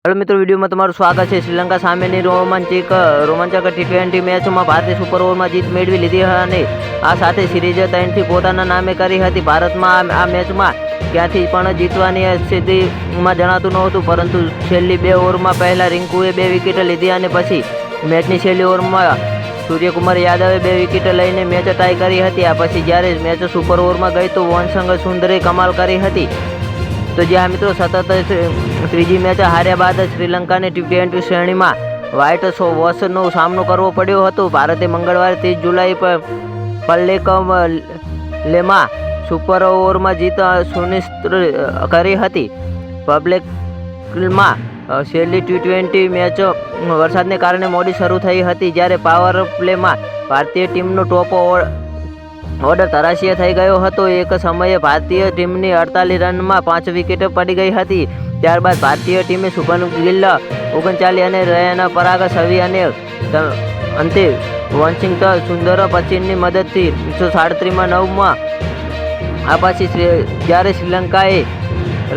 Hello मित्रों, video में તમારું સ્વાગત છે। શ્રીલંકા સામેની રોમાંચક ટી20 મેચમાં ભારતે સુપર ઓવરમાં જીત મેળવી લીધી અને આ સાથે સિરીઝ 3-થી પોતાના નામે કરી હતી। ભારતમાં આ મેચમાં ક્યાંથી પણ જીતવાની સ્થિતિમાં જણાતું નહોતું, પરંતુ છેલ્લી 2 ઓવરમાં પહેલા રિંકુએ 2 વિકેટ લીધી અને પછી મેચની છેલ્લી ઓવરમાં સૂર્યકુમાર યાદવે 2 વિકેટ લઈને મેચ ટાઈ કરી હતી। આ પછી જ્યારે મેચ સુપર ઓવરમાં ગઈ તો વોનસંગ સુંદરે કમાલ કરી હતી। તો જ્યાં મિત્રો સતત ત્રીજી મેચ હાર્યા બાદ શ્રીલંકાને ટી20 શ્રેણીમાં વ્હાઇટ વોશનો સામનો કરવો પડ્યો હતો। ભારતે મંગળવારે 30 જુલાઈ પર પલ્લેકલેમાં સુપર ઓવરમાં જીત સુનિશ્ચિત કરી હતી। પલ્લેકલેમાં છેલ્લી ટી20 મેચ વરસાદને કારણે મોડી શરૂ થઈ હતી, જ્યારે પાવર પ્લેમાં ભારતીય ટીમનો ટોપ ઓર્ડર તરાશીય થઈ ગયો હતો। એક સમયે ભારતીય ટીમની 48 રનમાં 5 વિકેટ પડી ગઈ હતી। ત્યારબાદ ભારતીય ટીમે શુભમન ગિલ 39 અને રૈના પરાગ 26 અને અંતે વોશિંગ્ટન સુંદર પછીની મદદથી 137માં 9માં આ પછી જ્યારે શ્રીલંકાએ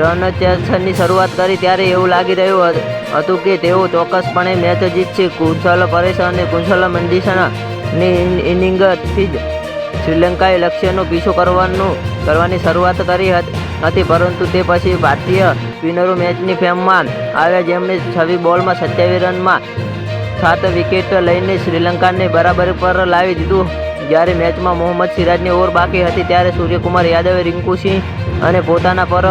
રન ચેસની શરૂઆત કરી ત્યારે એવું લાગી રહ્યું હતું કે તેઓ ચોક્કસપણે મેચ જીતશે। કુશલ પરેશ અને કુશલ મંડીસની ઇનિંગથી જ શ્રીલંકાએ લક્ષ્યનો પીછો કરવાની શરૂઆત કરી હતી, પરંતુ તે પછી ભારતીય સ્પિનરો મેચની ફેમમાં આવ્યા, જેમણે 26 બોલમાં 27 રનમાં 7 વિકેટ લઈને શ્રીલંકાને બરાબરી પર લાવી દીધું। જ્યારે મેચમાં મોહમ્મદ સિરાજની ઓવર બાકી હતી ત્યારે સૂર્યકુમાર યાદવે રિંકુ સિંહ અને પોતાના પર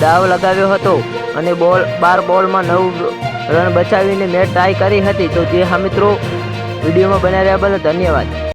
દાવ લગાવ્યો હતો અને 12 બોલમાં 9 રન બચાવીને મેચ ટાઈ કરી હતી। તો જે હા મિત્રો, વિડીયોમાં બન્યા રહ્યા બદલ ધન્યવાદ।